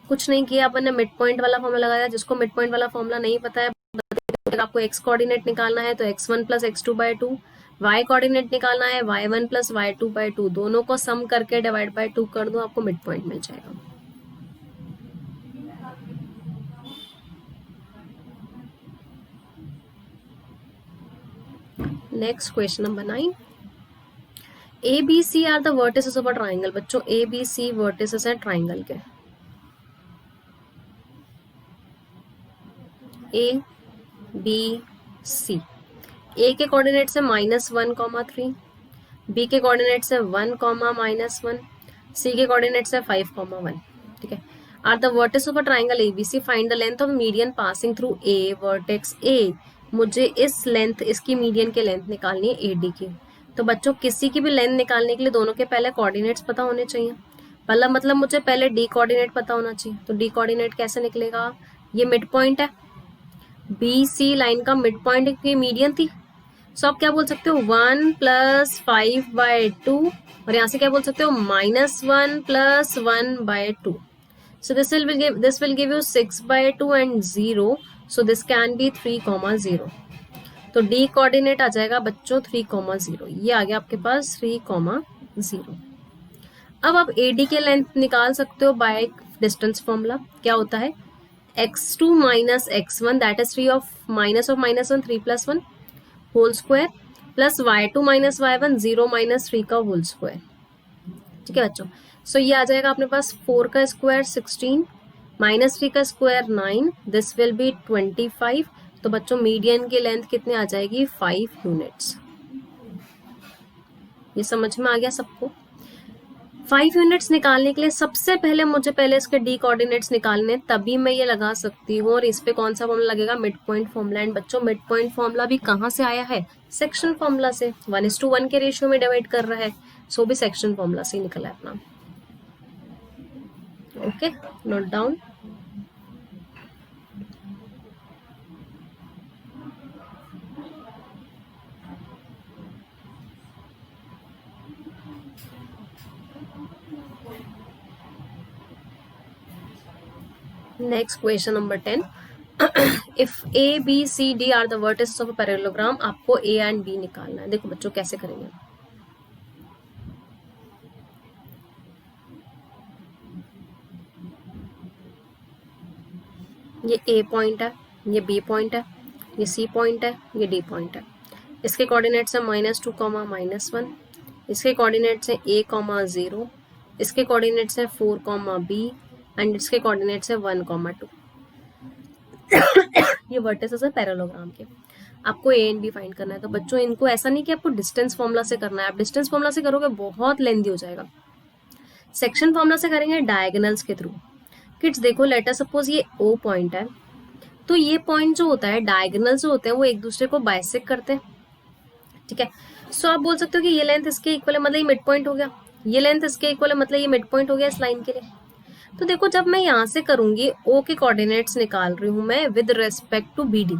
कुछ नहीं किया अपन ने, मिड पॉइंट वाला फॉर्मूला लगाया. जिसको मिड पॉइंट वाला फॉर्मूला नहीं पता है, आपको x कोऑर्डिनेट निकालना है तो x1 + x2/2, y कोऑर्डिनेट निकालना है y1 + y2/2. दोनों को सम करके डिवाइड बाय 2 कर दो, आपको मिड पॉइंट मिल जाएगा. Next question number 9. A B C are the vertices of a triangle. बच्चों ए बी सी वर्टिसेस हैं ट्राइंगल के. ए बी सी, ए के कोऑर्डिनेट्स है -1, 3. बी के कोऑर्डिनेट्स है 1, -1. सी के कोऑर्डिनेट्स है 5, 1. ठीक है, are the vertices of a triangle A B C. Find the length of median passing through A vertex A. मुझे इस लेंथ, इसकी मीडियन की लेंथ निकालनी है ए डी की. तो बच्चों किसी की भी लेंथ निकालने के लिए दोनों के पहले कोऑर्डिनेट्स पता होने चाहिए. पहला मतलब मुझे पहले डी कोऑर्डिनेट पता होना चाहिए. तो डी कोऑर्डिनेट कैसे निकलेगा, ये मिड पॉइंट है, बी सी लाइन का मिड पॉइंट की मीडियन थी. सो आप क्या बोल सकते हो, 1 + 5/2 और यहाँ से क्या बोल सकते हो, -1 + 1/2. So this will give you 6/2 and 0. So this can be 3, 0. तो D कोऑर्डिनेट आ जाएगा बच्चों 3, 0. ये आ गया आपके पास 3, 0. अब आप AD के लेंथ निकाल सकते हो बाय डिस्टेंस फॉर्मूला. क्या होता है, x2 - x1 that is 3 of -1 3 + 1 whole square plus y2 - y1 0 - 3 का होल स्क्वायर. ठीक है बच्चों, सो ये आ जाएगा अपने पास 4 का स्क्वायर 16 -3 का स्क्वायर 9. This will be 25. तो बच्चों मीडियन की लेंथ कितने आ जाएगी, 5 यूनिट्स. ये समझ में आ गया सबको. 5 यूनिट्स निकालने के लिए सबसे पहले मुझे पहले इसके डी कोऑर्डिनेट्स निकालने, तभी मैं ये लगा सकती हूँ. और इस पे कौन सा फॉर्मूला लगेगा, मिड पॉइंट फॉर्मूला. एंड बच्चों मिड पॉइंट फॉर्मूला भी कहाँ से आया है, सेक्शन फॉर्मूला से. 1:1 के रेशियो में डिवाइड कर रहा है, सो भी सेक्शन फॉर्मूला से निकला है अपना. Okay, note down. Next question number 10. If A, B, C, D are the vertices of a parallelogram, आपको A and B निकालना है. देखो बच्चों कैसे करेंगे. ये A पॉइंट है, ये B पॉइंट है, ये C पॉइंट है, ये D पॉइंट है. इसके कोऑर्डिनेट्स है -2, -1. इसके कोऑर्डिनेट्स है A, 0. इसके कोऑर्डिनेट्स है 4, B एंड इसके कोऑर्डिनेट्स है 1, 2. ये वर्टिसेस है पैरेललोग्राम के. आपको ए एंड बी फाइंड करना है। तो बच्चों इनको ऐसा नहीं कि आपको डिस्टेंस फॉर्मूला से करना है, आप डिस्टेंस फॉर्मूला से करोगे बहुत लेंथी हो जाएगा। सेक्शन फॉर्मूला से करेंगे डायगोनल्स के थ्रू। किड्स देखो, लेट अस सपोज ये ओ पॉइंट है, तो ये पॉइंट जो होता है, डायगोनल जो होते हैं वो एक दूसरे को बाइसेक्ट करते हैं, ठीक है। सो आप बोल सकते हो कि ये लेंथ इसके इक्वल है, मतलब ये मिड पॉइंट हो गया, ये लेंथ इसके इक्वल है, मतलब ये मिड पॉइंट हो गया इस लाइन के लिए। तो देखो, जब मैं यहाँ से करूंगी ओ के कोऑर्डिनेट्स निकाल रही हूँ मैं with respect to B D,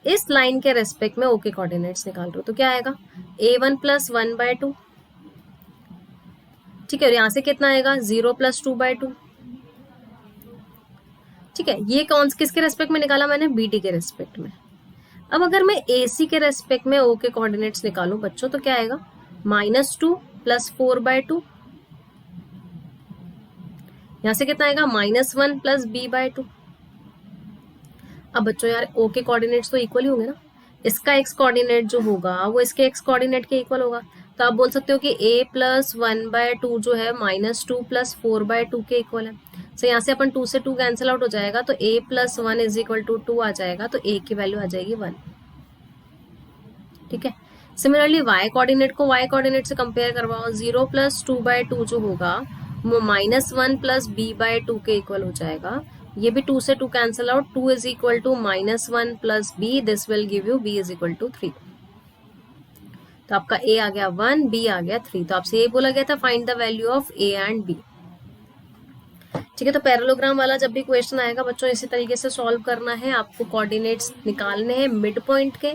इस लाइन के रेस्पेक्ट में ओ के कोऑर्डिनेट्स निकाल रही हूँ, तो क्या आएगा a1 + 1/2, ठीक है। और यहाँ से कितना आएगा 0 + 2/2, ठीक है। ये कौन किसके रेस्पेक्ट में निकाला मैंने, बी डी के रेस्पेक्ट में। अब अगर मैं ए सी के रेस्पेक्ट में ओ के कोऑर्डिनेट्स निकालूं बच्चों, तो क्या आएगा -2 + 4/2, यहां से कितना आएगा -1 + b/2। अब बच्चों यार ओ के कोऑर्डिनेट्स तो इक्वल ही होंगे ना, इसका एक्स कोऑर्डिनेट जो होगा वो इसके एक्स कोऑर्डिनेट के इक्वल होगा। तो आप बोल सकते हो कि a + 1/2 जो है -2 + 4/2 के इक्वल है। तो यहाँ से अपन 2 से 2 कैंसिल आउट हो जाएगा, तो a + 1 = 2 आ जाएगा, तो a की वैल्यू आ जाएगी 1, ठीक है। सिमिलरली y कोऑर्डिनेट को y कोऑर्डिनेट से कंपेयर करवाओ, 0 + 2/2 जो होगा वो -1 + b/2 के इक्वल हो जाएगा। ये भी 2 से 2 cancel out, 2 = -1 + b, this will give you b = 3। तो आपका a आ गया 1, b आ गया 3। तो आपसे ये बोला गया था find the value of a and b, ठीक है। तो पैरेललोग्राम वाला जब भी क्वेश्चन आएगा बच्चों इसी तरीके से सॉल्व करना है, आपको कोऑर्डिनेट्स निकालने हैं मिड पॉइंट के,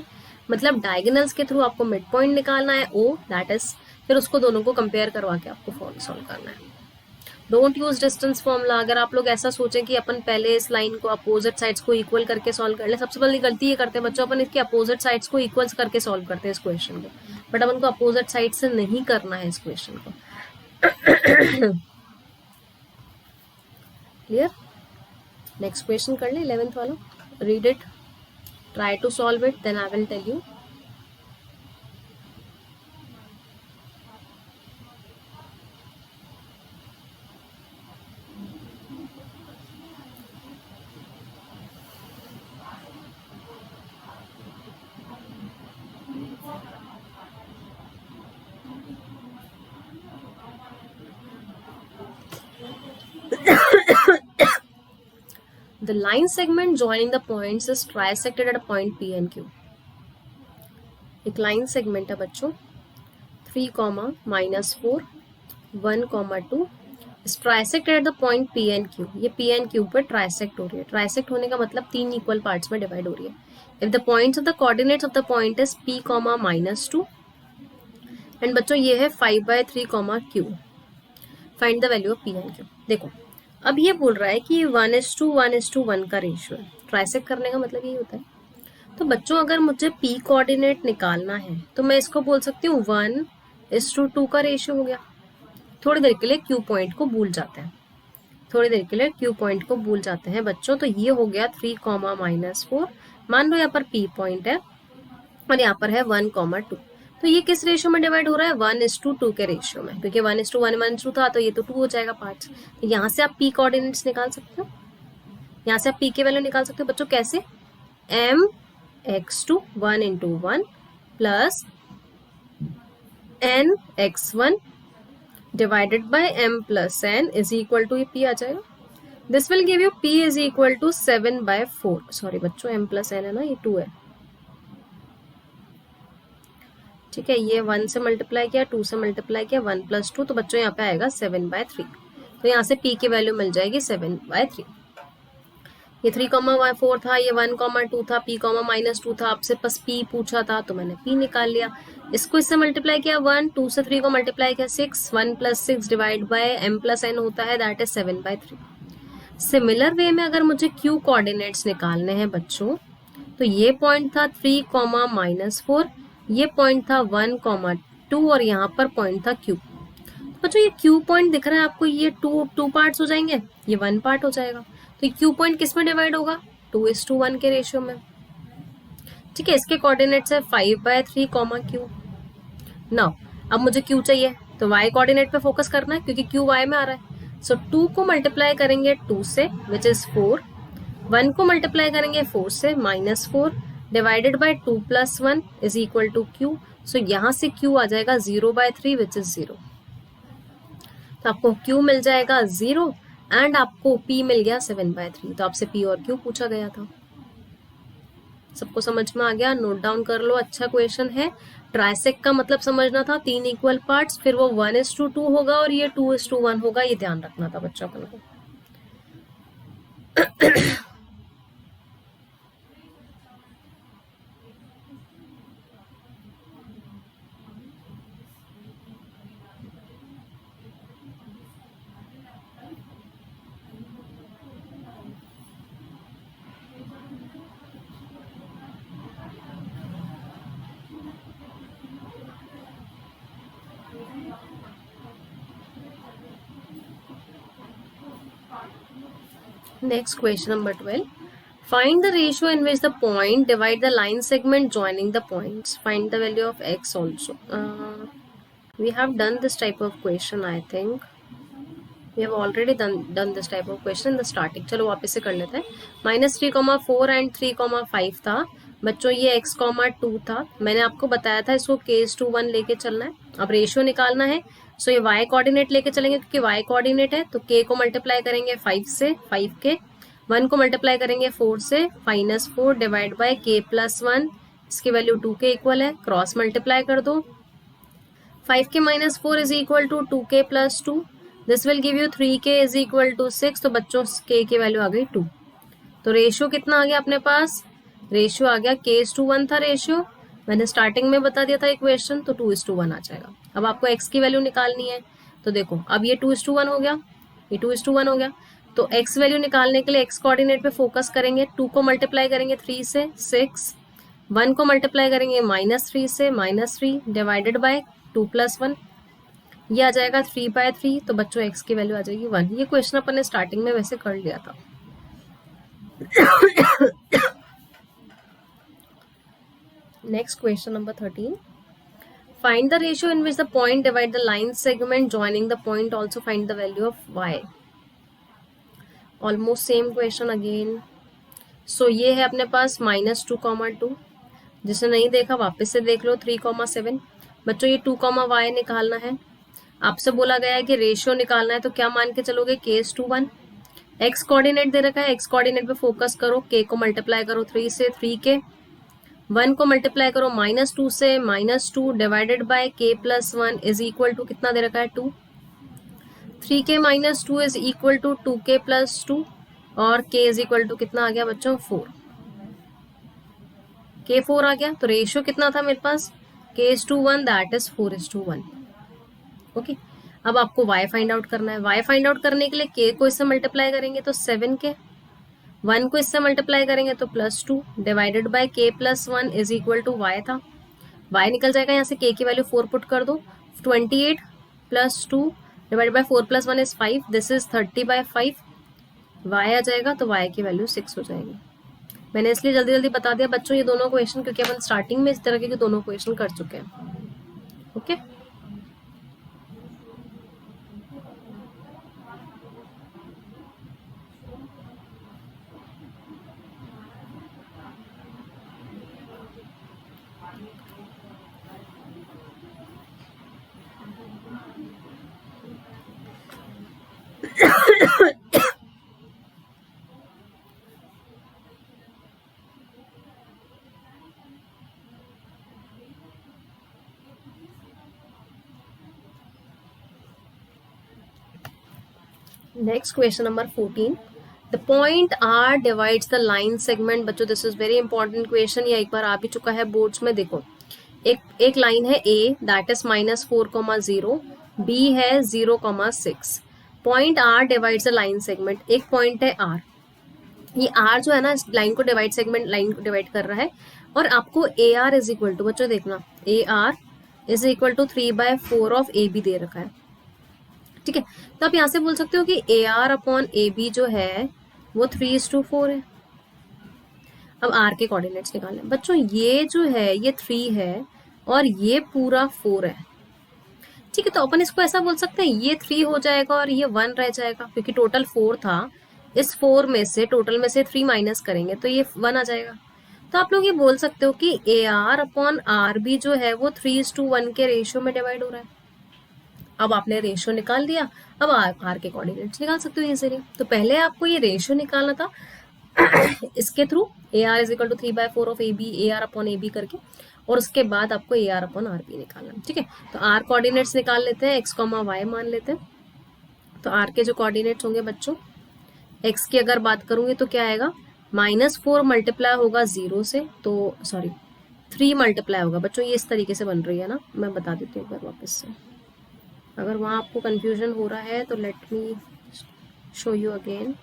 मतलब डायगोनल्स के थ्रू आपको मिड पॉइंट निकालना है ओ, दैट इज, फिर उसको दोनों को कंपेयर करवा के आपको सॉल्व करना है। Don't use distance formula. अगर आप लोग ऐसा सोचें कि अपन पहले इस लाइन को अपोजिट साइड्स को इक्वल करके सॉल्व कर ले, सबसे पहले गलती ये करते हैं बच्चों, अपन इसके अपोजिट साइड्स को इक्वल्स करके सॉल्व करते हैं इस क्वेश्चन को, बट अपन को अपोजिट साइड से नहीं करना है इस क्वेश्चन को। क्लियर? नेक्स्ट क्वेश्चन कर ले 11th वाला, read it, try to solve it, then I will tell you. The line segment joining the points is trisected at a point P and Q. एक लाइन सेगमेंट है बच्चों 3, -4, 1, 2 is trisected at the point P and Q. ये P and Q पर ट्राइसेक्ट हो रही है। ट्राइसेक्ट होने का मतलब 3 इक्वल पार्ट्स में डिवाइड हो रही है। If the points of the coordinates of the point is P, -2 and बच्चों ये है 5/3, Q, find the value of P and Q। देखो, अब ये बोल रहा है कि 1:1:1 का रेशियो है। ट्राइसेक्ट करने का मतलब यही होता है। तो बच्चों अगर मुझे P कोऑर्डिनेट निकालना है तो मैं इसको बोल सकती हूँ 1:2 का रेशियो हो गया। थोड़ी देर के लिए Q पॉइंट को भूल जाते हैं, थोड़ी देर के लिए Q पॉइंट को भूल जाते हैं बच्चों। तो ये हो गया 3, -4, मान लो यहाँ पर P पॉइंट है और यहाँ पर है 1, 2। तो ये किस रेशियो में डिवाइड हो रहा है, 1:2 के रेशियो में, क्योंकि 1:1, 1:2 था, तो ये तो 2 हो जाएगा पार्ट्स। तो यहाँ से आप P कोऑर्डिनेट्स निकाल सकते हो, यहाँ से आप P की वैल्यू निकाल सकते हो बच्चों। कैसे, mx2 1 × 1 plus nx1 divided by m + n is equal to, ये P आ जाएगा। This will give you P is equal to 7/4। Sorry बच्चों, m + n है ना, ये 2 है, ठीक है। ये 1 से मल्टीप्लाई किया, 2 से मल्टीप्लाई किया, 1 + 2, तो बच्चों यहाँ पे आएगा 7/3। तो यहाँ से P की वैल्यू मिल जाएगी 7/3। ये 3, 4 था, ये 1, 2 था, P, -2 था, आपसे बस P पूछा था तो मैंने P निकाल लिया। इसको इससे मल्टीप्लाई किया 1, 2 से 3 को मल्टीप्लाई किया 6, 1 + 6 डिवाइड बाय m + n होता है, दैट इज 7/3। सिमिलर वे में अगर मुझे Q कोऑर्डिनेट्स निकालने हैं बच्चों, तो ये पॉइंट था 3, -4, ये पॉइंट था 1, 2 और यहाँ पर पॉइंट था Q। बच्चों ये Q पॉइंट दिख रहा है आपको, ये 2 पार्ट्स हो जाएंगे, ये 1 पार्ट हो जाएगा। तो ये Q पॉइंट किस में डिवाइड होगा, 2:1 के रेशियो में, ठीक है। इसके कोऑर्डिनेट्स है 5/3, Q। नाउ अब मुझे Q चाहिए तो y कोऑर्डिनेट पे फोकस करना है, क्योंकि Q y में आ रहा है। सो 2 को मल्टीप्लाई करेंगे 2 से, विच इज 4, 1 को मल्टीप्लाई करेंगे 4 से, -4, divided by 2 + 1 is equal to Q। So यहाँ से Q आ जाएगा 0/3 विच इज 0। तो आपको Q मिल जाएगा 0 एंड आपको P मिल गया 7/3। तो आपसे P और Q पूछा गया था। सबको समझ में आ गया? नोट डाउन कर लो, अच्छा क्वेश्चन है। ट्राइसेक का मतलब समझना था 3 इक्वल पार्ट्स, फिर वो 1:2 होगा और ये 2:1 होगा, ये ध्यान रखना था बच्चों को। Next question number 12. Find the ratio in which the point divide the line segment joining the points. Find the value of x also. We have done this type of question, I think. We have already done this type of question in the starting. चलो वापस से कर लेते हैं। -3,4 एंड 3,5 था बच्चों, ये x,2 था। मैंने आपको बताया था इसको k:1 लेके चलना है। अब रेशियो निकालना है, सो ये y कोऑर्डिनेट लेके चलेंगे क्योंकि y कोऑर्डिनेट है। तो k को मल्टीप्लाई करेंगे 5 से, 5 के 1 को मल्टीप्लाई करेंगे 4 से, -4 डिवाइड बाय k+1, इसकी वैल्यू 2 के इक्वल है। क्रॉस मल्टीप्लाई कर दो, 5 के -4 is equal to 2k + 2। This will give you 3k is equal to 6। तो बच्चों k की वैल्यू आ गई 2। तो रेशियो कितना आ गया अपने पास? रेशियो आ गया k:1 था रेशियो, मैंने स्टार्टिंग में बता दिया था इक्वेशन, तो 2:1 आ जाएगा। अब आपको x की वैल्यू निकालनी है, तो देखो अब ये 2:1 हो गया, ये 2:1 हो गया। तो x वैल्यू निकालने के लिए x कोऑर्डिनेट पे फोकस करेंगे। 2 को मल्टीप्लाई करेंगे 3 से, 6। 1 को मल्टीप्लाई करेंगे -3 से, -3 डिवाइडेड बाय 2 + 1, ये आ जाएगा 3/3। तो बच्चों x की वैल्यू आ जाएगी 1। ये क्वेश्चन अपन ने स्टार्टिंग में वैसे कर लिया था। Next question number 13. Find the ratio in which the point divide the line segment joining the point. Also find the value of y. Almost same question again. So ये है अपने पास -2,2। जिसने नहीं देखा वापस से देख लो। 3,7। बच्चों ये 2, y निकालना है। आपसे बोला गया है कि रेशियो निकालना है, तो क्या मान के चलोगे? k:1। x कोऑर्डिनेट दे रखा है, x कोऑर्डिनेट पे फोकस करो। k को मल्टीप्लाई करो 3 से, 3k 1 को मल्टीप्लाई करो -2 से, -2 divided by k+1 is equal to कितना दे रखा है? 2। 3k - 2 is equal to 2k + 2 और k इज इक्वल टू कितना आ गया बच्चों? 4। k 4 आ गया। तो रेशियो कितना था मेरे पास? k:1 that is 4:1। ओके, अब आपको y फाइंड आउट करना है। y फाइंड आउट करने के लिए k को इससे मल्टीप्लाई करेंगे तो 7k, 1 को इससे मल्टीप्लाई करेंगे तो +2 divided by k+1 is equal to y था। y निकल जाएगा यहाँ से, k की वैल्यू 4 पुट कर दो। 28 + 2 divided bye 4 + 1 is 5, this is 30/5। y आ जाएगा, तो y की वैल्यू 6 हो जाएगी। मैंने इसलिए जल्दी जल्दी बता दिया बच्चों ये दोनों क्वेश्चन, क्योंकि अपन स्टार्टिंग में इस तरह के दोनों क्वेश्चन कर चुके हैं। Okay Next question number 14. The point R divides the line segment. बच्चों this is very important question, ये एक बार आ भी चुका है बोर्ड्स में। देखो एक लाइन है A that is -4,0, B है 0,6। Point R divides the line segment। एक पॉइंट है R, ये R जो है ना इस लाइन को डिवाइड, सेगमेंट लाइन को डिवाइड कर रहा है। और आपको AR इज इक्वल टू, बच्चों देखना, AR is equal to 3/4 of AB दे रखा है। ठीक है, तो आप यहाँ से बोल सकते हो कि AR/AB जो है वो 3:4 है। अब R के कोऑर्डिनेट्स निकालने बच्चों, ये जो है ये 3 है और ये पूरा 4 है। ठीक है, तो अपन इसको ऐसा बोल सकते हैं ये 3 हो जाएगा और ये 1 रह जाएगा, क्योंकि टोटल 4 था। इस 4 में से, टोटल में से 3 माइनस करेंगे तो ये 1 आ जाएगा। तो आप लोग ये बोल सकते हो कि A R upon R B जो है वो 3:1 के रेशियो में डिवाइड हो रहा है। अब आपने रेशियो निकाल दिया, अब आर के कोऑर्डिनेट्स निकाल सकते हो इजीली। तो पहले आपको ये रेशियो निकालना था इसके through A R is equal to 3/4 of A B, A R upon A B करके, और उसके बाद आपको A R upon R B निकालना। ठीक है, तो आर कोऑर्डिनेट्स निकाल लेते हैं, एक्स कॉमा वाई मान लेते हैं। तो आर के जो कोऑर्डिनेट्स होंगे बच्चों, एक्स की अगर बात करूंगी तो क्या आएगा, -4 मल्टीप्लाई होगा 0 से, तो सॉरी 3 मल्टीप्लाई होगा बच्चों, ये इस तरीके से बन रही है ना, मैं बता देती हूँ एक बार वापस से, अगर वहाँ आपको कंफ्यूजन हो रहा है तो let me show you again.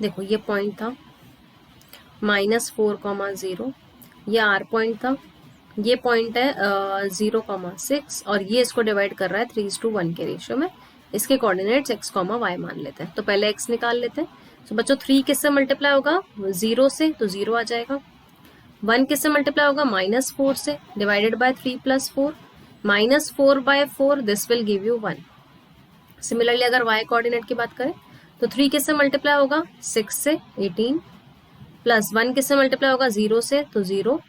देखो ये पॉइंट था -4,0, ये आर पॉइंट था, ये पॉइंट है 0,6, और ये इसको डिवाइड कर रहा है 3:1 के रेशियो में। इसके कोऑर्डिनेट्स एक्स कॉमा वाई मान लेते हैं। तो पहले एक्स निकाल लेते हैं। तो बच्चों 3 किससे मल्टीप्लाई होगा, 0 से, तो 0 आ जाएगा। 1 किससे मल्टीप्लाई होगा, -4 से, divided by 3 + 4, -4/4, this will give you 1। Similarly अगर y कोऑर्डिनेट की बात करें तो 3 किससे मल्टीप्लाई होगा, 6 से, 18, प्लस 1 किससे मल्टीप्लाई होगा, 0 से, तो 0,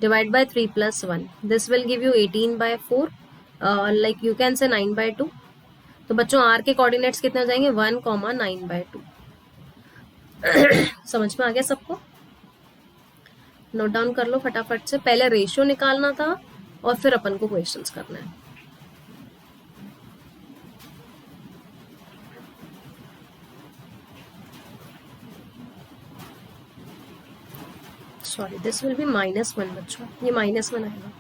divide by 3 + 1, this will give you 18/4, like you can say 9/2। तो बच्चों r के कोऑर्डिनेट्स कितने हो जाएंगे, 1,9/2। समझ में आ गया सबको? नोट डाउन कर लो फटाफट से, पहले रेशियो निकालना था और फिर अपन को क्वेश्चंस करना है। सॉरी, दिस विल बी -1 बच्चों, ये -1 आएगा।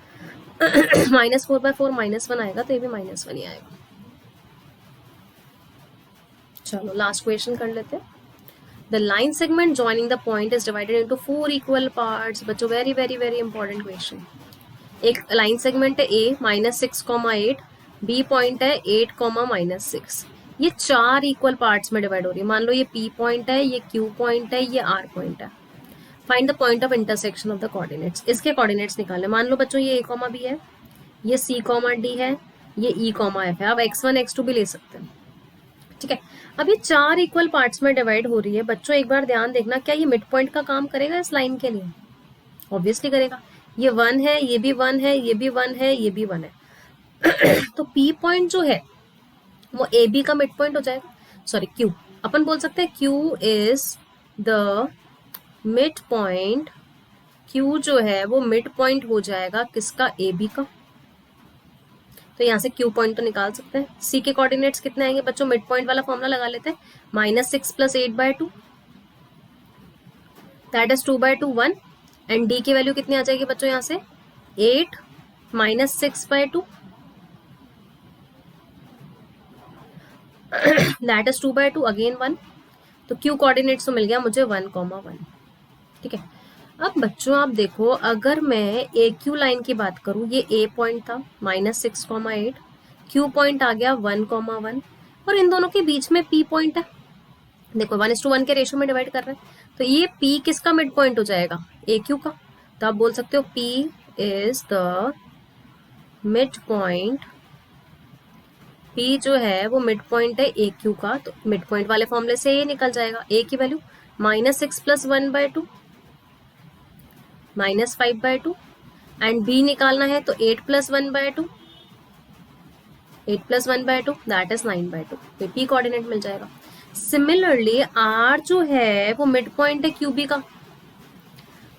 -4/4 -1 आएगा, तो ये भी -1 ही आएगा। चलो लास्ट क्वेश्चन कर लेते हैं। The line segment joining the point is divided into 4 equal parts. बच्चों very very very important question. एक लाइन सेगमेंट है ए -6,8, बी पॉइंट है 8, -6, ये 4 इक्वल पार्ट्स में डिवाइड हो रही है। मान लो ये पी पॉइंट है, ये क्यू पॉइंट है, ये आर पॉइंट है। Find the point of intersection of the coordinates. इसके कोऑर्डिनेट्स निकालने। मान लो बच्चों ये a, b है, ये c, d है, ये e, f है। आप x1 x2 भी ले सकते हैं। ठीक है, अब ये 4 इक्वल पार्ट्स में डिवाइड हो रही है। बच्चों एक बार ध्यान देखना, क्या ये मिड पॉइंट का काम करेगा इस लाइन के लिए? ऑब्वियसली करेगा। ये 1 है, ये भी 1 है, ये भी 1 है, ये भी 1 है। तो P पॉइंट जो है वो AB का मिड पॉइंट हो जाएगा। सॉरी, Q, अपन बोल सकते हैं Q is the mid point. Q जो है वो मिड पॉइंट हो जाएगा किसका, AB का। तो यहाँ से Q पॉइंट तो निकाल सकते हैं। C के कोऑर्डिनेट्स कितने आएंगे बच्चों, मिड पॉइंट वाला फॉर्मूला लगा लेते हैं, -6 + 8/2, दैट इज 2/2, 1। एंड D की वैल्यू कितनी आ जाएगी बच्चों यहाँ से, 8 -6/2, दैट इज 2/2, अगेन 1। तो Q कोऑर्डिनेट्स तो मिल गया मुझे 1,1। ठीक है, अब बच्चों आप देखो, अगर मैं AQ लाइन की बात करूं, ये A पॉइंट था -6,8, Q पॉइंट आ गया 1,1, और इन दोनों के बीच में P पॉइंट है। देखो 1:1 के रेशियो में डिवाइड कर रहे हैं, तो ये P किसका मिड पॉइंट हो जाएगा, AQ का। तो आप बोल सकते हो P is the mid point. P जो है वो मिड पॉइंट है AQ का। तो मिड पॉइंट वाले फॉर्मूले से ये निकल जाएगा, A की वैल्यू -6 + 1/2, -5/2, एंड B निकालना है तो 8 + 1/2, 8 + 1/2, दैट इज 9/2। तो P कोऑर्डिनेट मिल जाएगा। सिमिलरली R जो है वो मिड पॉइंट है QB का।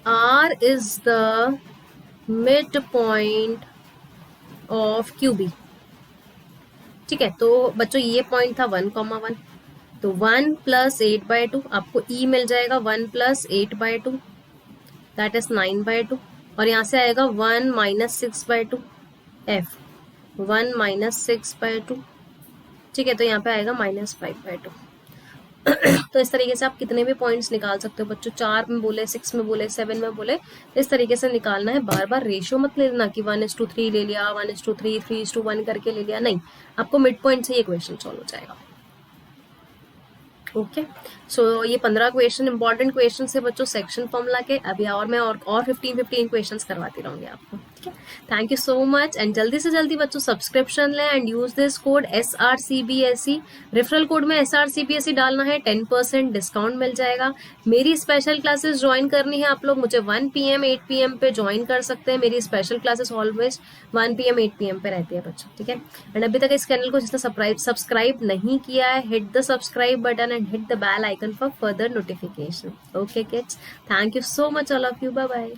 R is the mid point of QB। ठीक है, तो बच्चों ये पॉइंट था 1,1, तो 1 + 8/2, आपको E मिल जाएगा 1 + 8/2, दैट इज 9/2, और यहाँ से आएगा 1 - 6/2, F 1 - 6/2। ठीक है, तो यहाँ पे आएगा -5/2। तो इस तरीके से आप कितने भी पॉइंट्स निकाल सकते हो बच्चों, 4 में बोले, 6 में बोले, 7 में बोले, इस तरीके से निकालना है। बार बार रेशियो मत लेना कि 1:3 ले लिया, 1:3, 3:1 करके ले लिया, नहीं, आपको मिड पॉइंट से ये क्वेश्चन सॉल्व हो जाएगा। ओके, सो ये 15 क्वेश्चन इंपॉर्टेंट क्वेश्चन है बच्चों सेक्शन फॉर्मूला के। अभी और मैं और 15 क्वेश्चंस करवाती रहूंगी आपको। Thank you so much and जल्दी से जल्दी बच्चों सब्सक्रिप्शन लें and use this code SRCBSE। Referral code में SRCBSE डालना है, 10% डिस्काउंट मिल जाएगा। मेरी स्पेशल क्लासेस ज्वाइन करनी है आप लोग, मुझे 1 PM 8 PM पे ज्वाइन कर सकते हैं। मेरी special classes always 1 PM 8 PM पे रहती है बच्चों, ठीक है। एंड अभी तक इस चैनल को जिसने सब्सक्राइब नहीं किया है, hit the subscribe button and hit the bell icon for further notification. Okay kids, thank you so much all of you, bye bye.